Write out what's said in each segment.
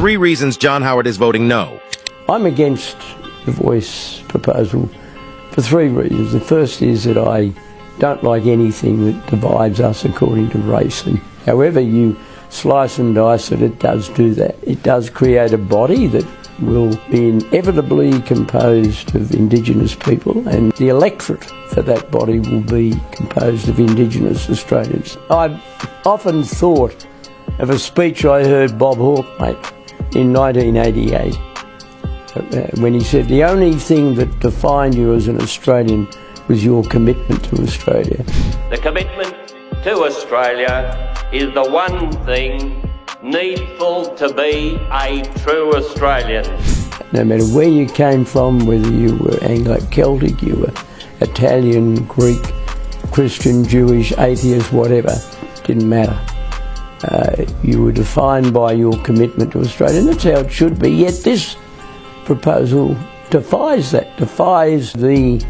3 reasons John Howard is voting no. I'm against the Voice proposal for 3 reasons. The first is that I don't like anything that divides us according to race, and however you slice and dice it, it does do that. It does create a body that will be inevitably composed of Indigenous people, and the electorate for that body will be composed of Indigenous Australians. I've often thought of a speech I heard Bob Hawke make in 1988 when he said the only thing that defined you as an Australian was your commitment to Australia. The commitment to Australia is the one thing needful to be a true Australian. No matter where you came from, whether you were Anglo-Celtic, you were Italian, Greek, Christian, Jewish, atheist, whatever, didn't matter. You were defined by your commitment to Australia, and that's how it should be. Yet this proposal defies that, defies the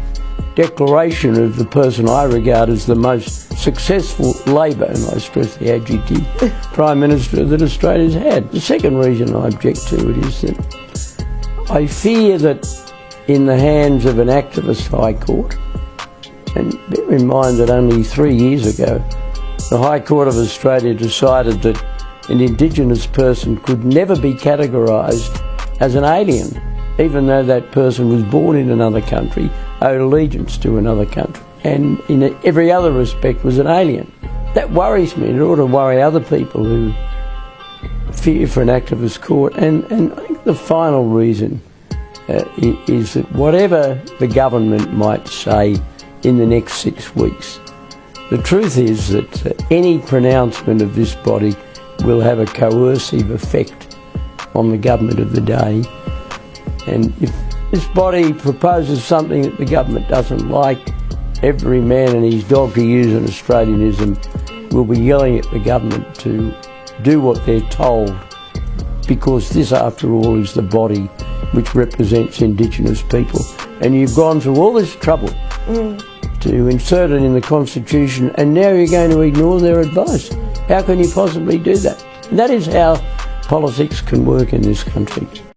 declaration of the person I regard as the most successful Labor, and I stress the adjective, Prime Minister that Australia's had. The second reason I object to it is that I fear that in the hands of an activist High Court, and bear in mind that only 3 years ago the High Court of Australia decided that an Indigenous person could never be categorised as an alien, even though that person was born in another country, owed allegiance to another country, and in every other respect was an alien. That worries me, and it ought to worry other people who fear for an activist court. And I think the final reason is that whatever the government might say in the next 6 weeks, the truth is that any pronouncement of this body will have a coercive effect on the government of the day. And if this body proposes something that the government doesn't like, every man and his dog, to use an Australianism, will be yelling at the government to do what they're told, because this, after all, is the body which represents Indigenous people. And you've gone through all this trouble to insert it in the Constitution, and now you're going to ignore their advice. How can you possibly do that? And that is how politics can work in this country.